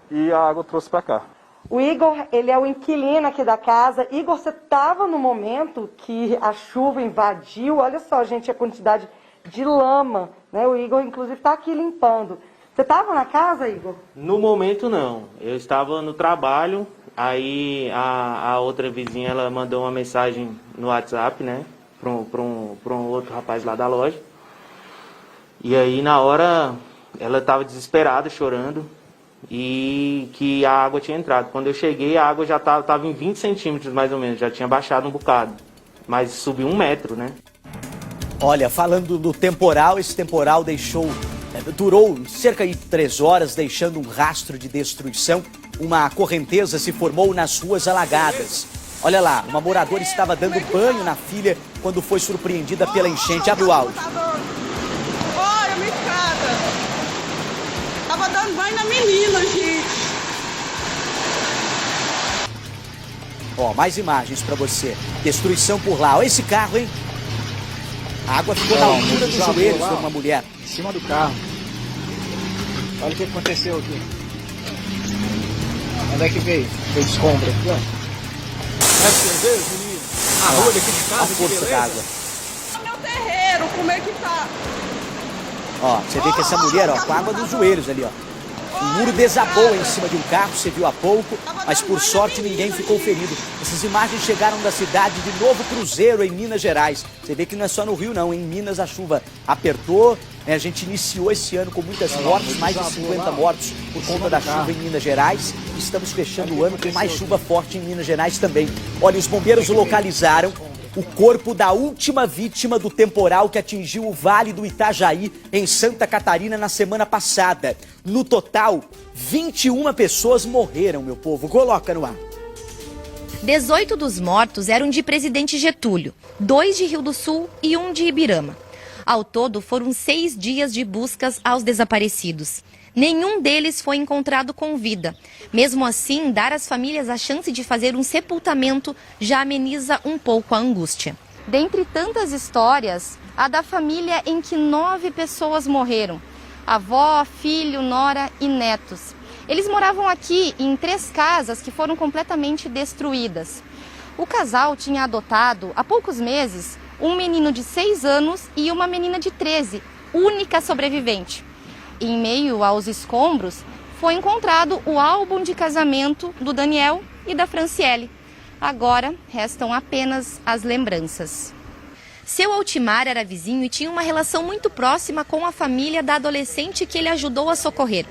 e a água trouxe para cá. O Igor, ele é o inquilino aqui da casa. Igor, você estava no momento que a chuva invadiu, olha só, gente, a quantidade de lama, né? O Igor, inclusive, está aqui limpando. Você estava na casa, Igor? No momento, não. Eu estava no trabalho, aí a outra vizinha, ela mandou uma mensagem no WhatsApp, né, para um outro rapaz lá da loja. E aí, na hora, ela estava desesperada, chorando, e que a água tinha entrado. Quando eu cheguei, a água já estava em 20 centímetros, mais ou menos, já tinha baixado um bocado, mas subiu 1 metro, né? Olha, falando do temporal, esse temporal durou cerca de 3 horas, deixando um rastro de destruição. Uma correnteza se formou nas ruas alagadas. Olha lá, uma moradora estava dando banho na filha quando foi surpreendida pela enchente. Abre o áudio. Olha, minha escada. Tava dando banho na menina, gente. Ó, mais imagens pra você. Destruição por lá. Olha esse carro, hein? A água ficou na altura dos joelhos de uma mulher. Em cima do carro. Olha o que aconteceu aqui. Onde é que veio? Veio de escombro aqui, ó. É você vê, menino? A rua daqui de casa, a força d'água. Meu terreiro, como é que tá? Ó, você vê que essa mulher, ó, com a água dos joelhos ali, ó. O muro desabou em cima de um carro, você viu há pouco, mas por sorte ninguém ficou ferido. Essas imagens chegaram da cidade de Novo Cruzeiro, em Minas Gerais. Você vê que não é só no Rio, não. Em Minas a chuva apertou, né? A gente iniciou esse ano com muitas mortes, mais de 50 mortos por conta da chuva em Minas Gerais. Estamos fechando o ano com mais chuva forte em Minas Gerais também. Olha, os bombeiros localizaram o corpo da última vítima do temporal que atingiu o Vale do Itajaí, em Santa Catarina, na semana passada. No total, 21 pessoas morreram, meu povo. Coloca no ar. 18 dos mortos eram de Presidente Getúlio, 2 de Rio do Sul e 1 de Ibirama. Ao todo, foram 6 dias de buscas aos desaparecidos. Nenhum deles foi encontrado com vida. Mesmo assim, dar às famílias a chance de fazer um sepultamento já ameniza um pouco a angústia. Dentre tantas histórias, a da família em que 9 pessoas morreram. Avó, filho, nora e netos. Eles moravam aqui em 3 casas que foram completamente destruídas. O casal tinha adotado, há poucos meses, um menino de 6 anos e uma menina de 13, única sobrevivente. Em meio aos escombros, foi encontrado o álbum de casamento do Daniel e da Franciele. Agora, restam apenas as lembranças. Seu Altimar era vizinho e tinha uma relação muito próxima com a família da adolescente que ele ajudou a socorrer.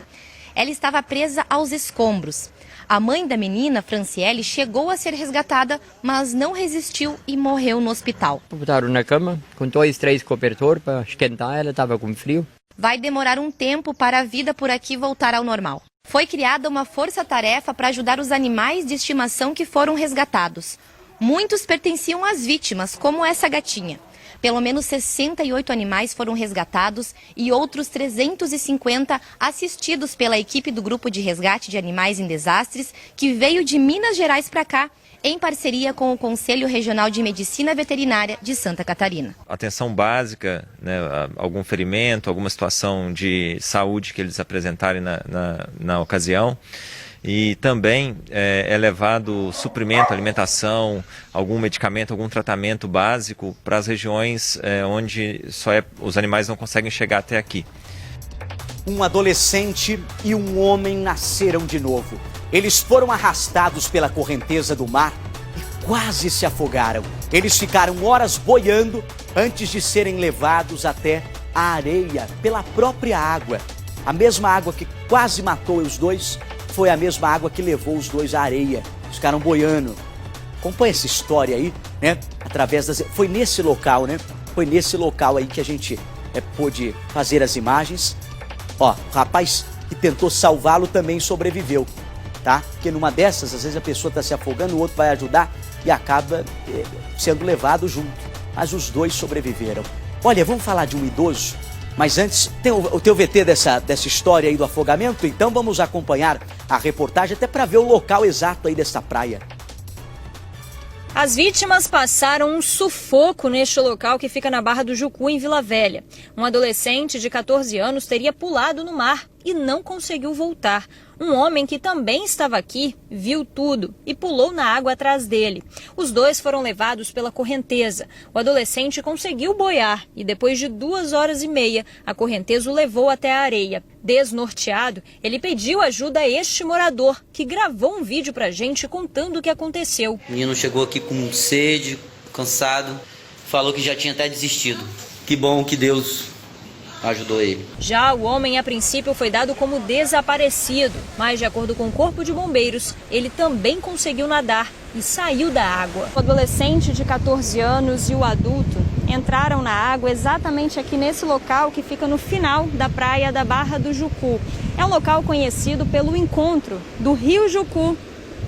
Ela estava presa aos escombros. A mãe da menina, Franciele, chegou a ser resgatada, mas não resistiu e morreu no hospital. Botaram na cama, com 2, 3 cobertores para esquentar, ela estava com frio. Vai demorar um tempo para a vida por aqui voltar ao normal. Foi criada uma força-tarefa para ajudar os animais de estimação que foram resgatados. Muitos pertenciam às vítimas, como essa gatinha. Pelo menos 68 animais foram resgatados e outros 350 assistidos pela equipe do Grupo de Resgate de Animais em Desastres, que veio de Minas Gerais para cá, em parceria com o Conselho Regional de Medicina Veterinária de Santa Catarina. Atenção básica, né, algum ferimento, alguma situação de saúde que eles apresentarem na ocasião. E também é levado suprimento, alimentação, algum medicamento, algum tratamento básico para as regiões onde os animais não conseguem chegar até aqui. Um adolescente e um homem nasceram de novo. Eles foram arrastados pela correnteza do mar e quase se afogaram. Eles ficaram horas boiando antes de serem levados até a areia pela própria água. A mesma água que quase matou os dois foi a mesma água que levou os dois à areia. Eles ficaram boiando. Acompanha essa história aí, né? Foi nesse local, né? Foi nesse local aí que a gente pôde fazer as imagens. Ó, o rapaz que tentou salvá-lo também sobreviveu, tá? Porque numa dessas, às vezes a pessoa está se afogando, o outro vai ajudar e acaba sendo levado junto. Mas os dois sobreviveram. Olha, vamos falar de um idoso, mas antes, tem o teu VT dessa história aí do afogamento? Então vamos acompanhar a reportagem até para ver o local exato aí dessa praia. As vítimas passaram um sufoco neste local que fica na Barra do Jucu, em Vila Velha. Um adolescente de 14 anos teria pulado no mar e não conseguiu voltar. Um homem que também estava aqui viu tudo e pulou na água atrás dele. Os dois foram levados pela correnteza. O adolescente conseguiu boiar e depois de 2 horas e meia, a correnteza o levou até a areia. Desnorteado, ele pediu ajuda a este morador, que gravou um vídeo pra gente contando o que aconteceu. O menino chegou aqui com sede, cansado, falou que já tinha até desistido. Que bom que Deus ajudou ele. Já o homem, a princípio, foi dado como desaparecido, mas de acordo com o Corpo de Bombeiros, ele também conseguiu nadar e saiu da água. O adolescente de 14 anos e o adulto entraram na água exatamente aqui nesse local que fica no final da praia da Barra do Jucu. É um local conhecido pelo encontro do rio Jucu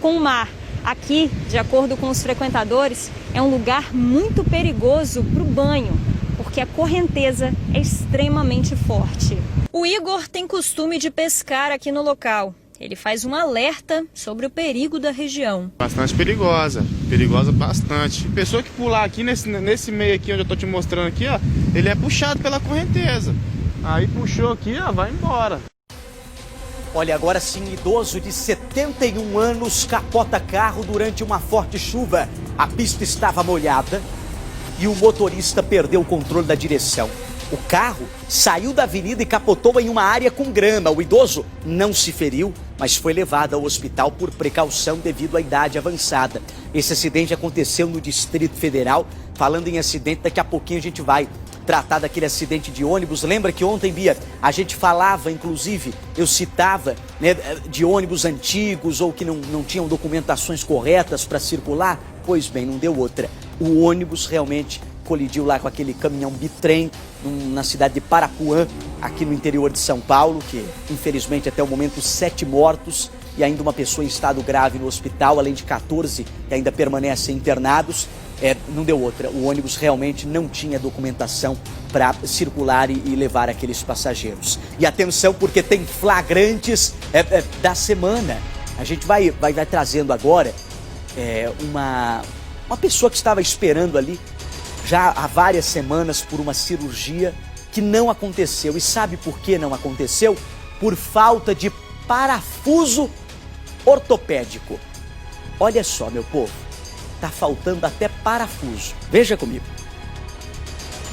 com o mar. Aqui, de acordo com os frequentadores, é um lugar muito perigoso para o banho, porque a correnteza é extremamente forte. O Igor tem costume de pescar aqui no local. Ele faz um alerta sobre o perigo da região. Bastante perigosa bastante. Pessoa que pular aqui nesse meio aqui onde eu tô te mostrando aqui, ó, ele é puxado pela correnteza. Aí puxou aqui, ó, vai embora. Olha, agora sim, idoso de 71 anos capota carro durante uma forte chuva. A pista estava molhada e o motorista perdeu o controle da direção. O carro saiu da avenida e capotou em uma área com grama. O idoso não se feriu, mas foi levado ao hospital por precaução devido à idade avançada. Esse acidente aconteceu no Distrito Federal. Falando em acidente, daqui a pouquinho a gente vai tratar daquele acidente de ônibus. Lembra que ontem, Bia, a gente falava, inclusive, eu citava, né, de ônibus antigos ou que não tinham documentações corretas para circular? Pois bem, não deu outra. O ônibus realmente colidiu lá com aquele caminhão bitrem na cidade de Parapuã, aqui no interior de São Paulo, que infelizmente até o momento 7 mortos e ainda uma pessoa em estado grave no hospital, além de 14 que ainda permanecem internados. não deu outra. O ônibus realmente não tinha documentação para circular e levar aqueles passageiros. E atenção, porque tem flagrantes da semana. A gente vai trazendo agora uma pessoa que estava esperando ali já há várias semanas por uma cirurgia que não aconteceu. E sabe por que não aconteceu? Por falta de parafuso ortopédico. Olha só, meu povo, tá faltando até parafuso. Veja comigo.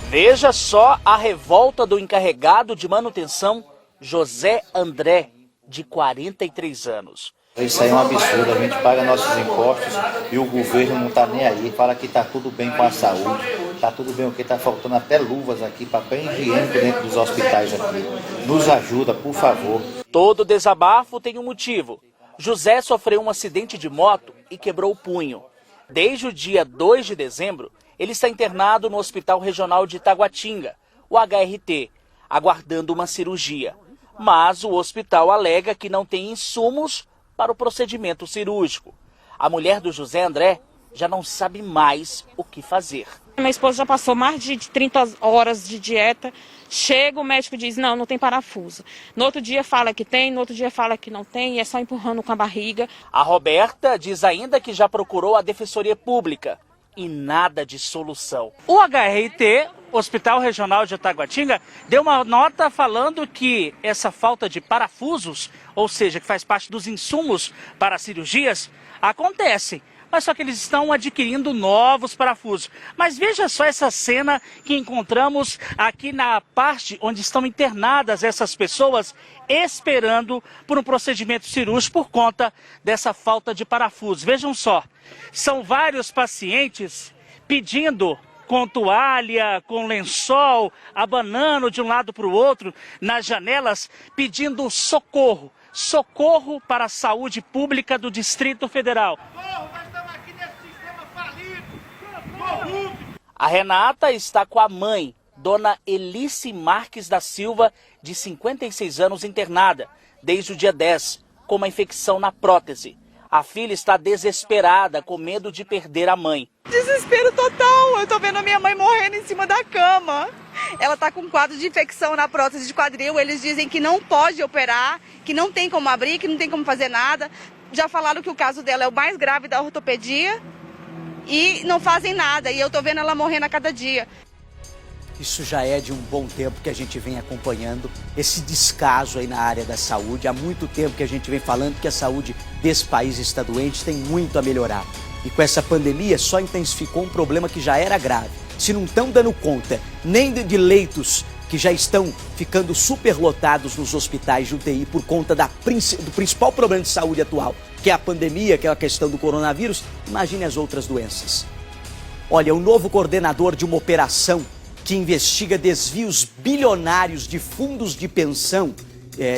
Veja só a revolta do encarregado de manutenção, José André, de 43 anos. Isso aí é um absurdo, a gente paga nossos impostos e o governo não está nem aí, fala que está tudo bem com a saúde, está tudo bem o que está faltando até luvas aqui, papel higiênico dentro dos hospitais aqui. Nos ajuda, por favor. Todo desabafo tem um motivo. José sofreu um acidente de moto e quebrou o punho. Desde o dia 2 de dezembro, ele está internado no Hospital Regional de Taguatinga, o HRT, aguardando uma cirurgia. Mas o hospital alega que não tem insumos para o procedimento cirúrgico. A mulher do José André já não sabe mais o que fazer. Minha esposa já passou mais de 30 horas de dieta. Chega, o médico diz, não tem parafuso. No outro dia fala que tem, no outro dia fala que não tem, e é só empurrando com a barriga. A Roberta diz ainda que já procurou a Defensoria Pública e nada de solução. O HRT, Hospital Regional de Taguatinga, deu uma nota falando que essa falta de parafusos, ou seja, que faz parte dos insumos para cirurgias, acontece. Mas só que eles estão adquirindo novos parafusos. Mas veja só essa cena que encontramos aqui na parte onde estão internadas essas pessoas esperando por um procedimento cirúrgico por conta dessa falta de parafusos. Vejam só, são vários pacientes pedindo com toalha, com lençol, abanando de um lado para o outro, nas janelas, pedindo socorro. Socorro para a saúde pública do Distrito Federal. A Renata está com a mãe, dona Elice Marques da Silva, de 56 anos, internada desde o dia 10, com uma infecção na prótese. A filha está desesperada, com medo de perder a mãe. Desespero total, eu tô vendo a minha mãe morrendo em cima da cama. Ela tá com um quadro de infecção na prótese de quadril, eles dizem que não pode operar, que não tem como abrir, que não tem como fazer nada. Já falaram que o caso dela é o mais grave da ortopedia e não fazem nada, e eu tô vendo ela morrendo a cada dia. Isso já é de um bom tempo que a gente vem acompanhando esse descaso aí na área da saúde. Há muito tempo que a gente vem falando que a saúde desse país está doente, tem muito a melhorar. E com essa pandemia só intensificou um problema que já era grave. Se não estão dando conta nem de leitos que já estão ficando superlotados nos hospitais de UTI por conta do principal problema de saúde atual, que é a pandemia, que é a questão do coronavírus, imagine as outras doenças. Olha, o novo coordenador de uma operação que investiga desvios bilionários de fundos de pensão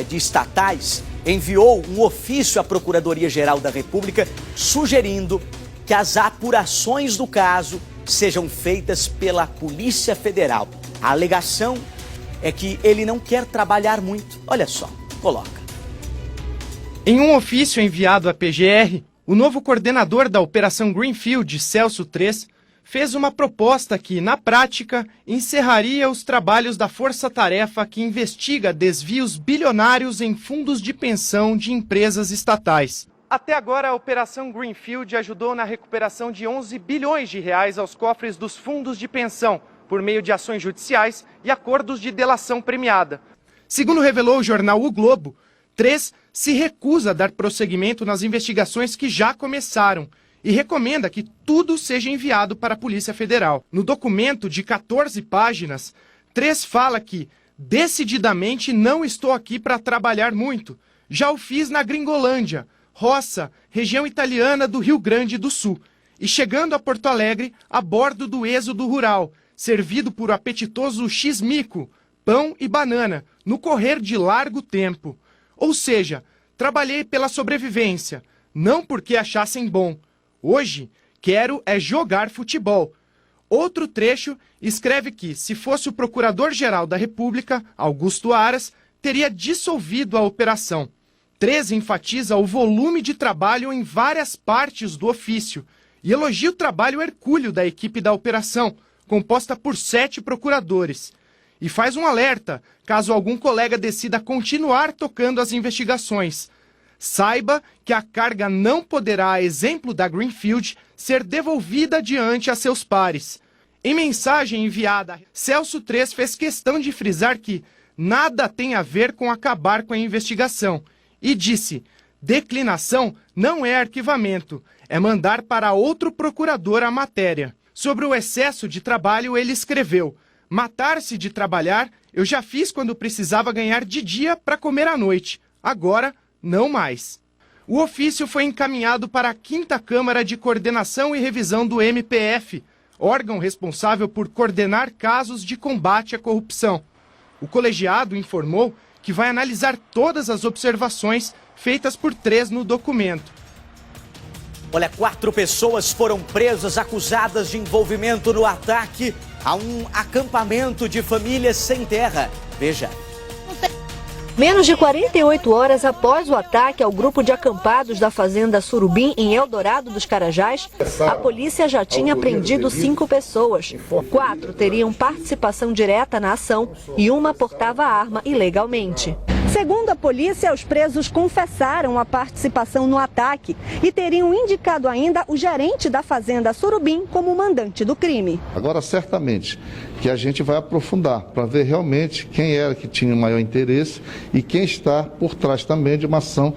de estatais, enviou um ofício à Procuradoria-Geral da República sugerindo que as apurações do caso sejam feitas pela Polícia Federal. A alegação é que ele não quer trabalhar muito. Olha só, coloca. Em um ofício enviado à PGR, o novo coordenador da Operação Greenfield, Celso III, fez uma proposta que, na prática, encerraria os trabalhos da força-tarefa que investiga desvios bilionários em fundos de pensão de empresas estatais. Até agora, a Operação Greenfield ajudou na recuperação de 11 bilhões de reais aos cofres dos fundos de pensão, por meio de ações judiciais e acordos de delação premiada. Segundo revelou o jornal O Globo, III se recusa a dar prosseguimento nas investigações que já começaram e recomenda que tudo seja enviado para a Polícia Federal. No documento de 14 páginas, III fala que, decididamente, não estou aqui para trabalhar muito. Já o fiz na Gringolândia, roça, região italiana do Rio Grande do Sul, e chegando a Porto Alegre a bordo do êxodo rural, servido por apetitoso x-mico, pão e banana, no correr de largo tempo. Ou seja, trabalhei pela sobrevivência, não porque achassem bom. Hoje, quero é jogar futebol. Outro trecho escreve que, se fosse o Procurador-Geral da República, Augusto Aras, teria dissolvido a operação. III enfatiza o volume de trabalho em várias partes do ofício e elogia o trabalho hercúleo da equipe da operação, composta por 7 procuradores. E faz um alerta, caso algum colega decida continuar tocando as investigações. Saiba que a carga não poderá, a exemplo da Greenfield, ser devolvida adiante a seus pares. Em mensagem enviada, Celso 3 fez questão de frisar que nada tem a ver com acabar com a investigação e disse: declinação não é arquivamento, é mandar para outro procurador a matéria. Sobre o excesso de trabalho, ele escreveu: matar-se de trabalhar eu já fiz quando precisava ganhar de dia para comer à noite. Agora, não mais. O ofício foi encaminhado para a 5ª Câmara de Coordenação e Revisão do MPF, órgão responsável por coordenar casos de combate à corrupção. O colegiado informou que vai analisar todas as observações feitas por 3 no documento. Olha, 4 pessoas foram presas acusadas de envolvimento no ataque a um acampamento de famílias sem terra. Veja. Menos de 48 horas após o ataque ao grupo de acampados da fazenda Surubim, em Eldorado dos Carajás, a polícia já tinha prendido 5 pessoas. 4 teriam participação direta na ação e uma portava arma ilegalmente. Segundo a polícia, os presos confessaram a participação no ataque e teriam indicado ainda o gerente da fazenda Surubim como mandante do crime. Agora, certamente, que a gente vai aprofundar para ver realmente quem era que tinha o maior interesse e quem está por trás também de uma ação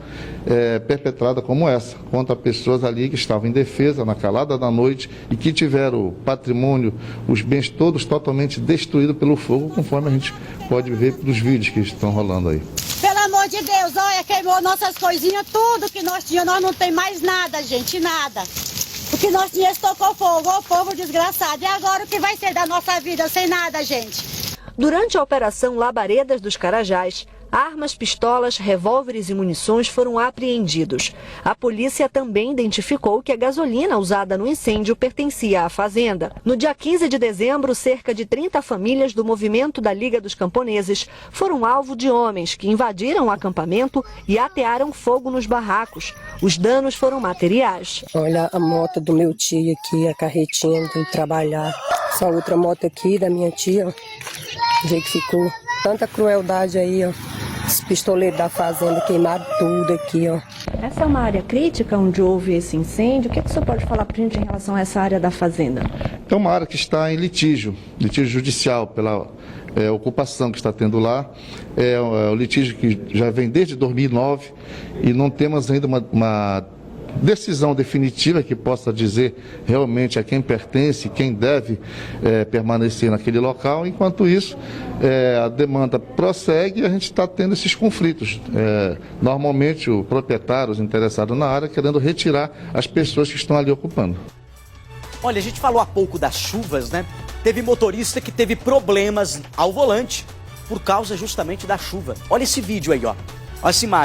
perpetrada como essa, contra pessoas ali que estavam em defesa, na calada da noite e que tiveram o patrimônio, os bens todos totalmente destruídos pelo fogo, conforme a gente pode ver dos vídeos que estão rolando aí. Pelo amor de Deus, olha, queimou nossas coisinhas, tudo que nós tínhamos, nós não tem mais nada, gente, nada. O que nós tínhamos tocou fogo, ô povo desgraçado. E agora o que vai ser da nossa vida sem nada, gente? Durante a Operação Labaredas dos Carajás, armas, pistolas, revólveres e munições foram apreendidos. A polícia também identificou que a gasolina usada no incêndio pertencia à fazenda. No dia 15 de dezembro, cerca de 30 famílias do movimento da Liga dos Camponeses foram alvo de homens que invadiram o acampamento e atearam fogo nos barracos. Os danos foram materiais. Olha a moto do meu tio aqui, a carretinha de trabalhar. Essa outra moto aqui da minha tia, ó. O jeito que ficou. Tanta crueldade aí, ó. Os pistoleiros da fazenda queimaram tudo aqui, ó. Essa é uma área crítica onde houve esse incêndio. O que o senhor pode falar para a gente em relação a essa área da fazenda? É uma área que está em litígio judicial pela ocupação que está tendo lá. É o litígio que já vem desde 2009 e não temos ainda uma decisão definitiva que possa dizer realmente a quem pertence, quem deve permanecer naquele local. Enquanto isso, a demanda prossegue e a gente está tendo esses conflitos. Normalmente, o proprietário, os interessados na área, querendo retirar as pessoas que estão ali ocupando. Olha, a gente falou há pouco das chuvas, né? Teve motorista que teve problemas ao volante por causa justamente da chuva. Olha esse vídeo aí, ó. Olha essa imagem.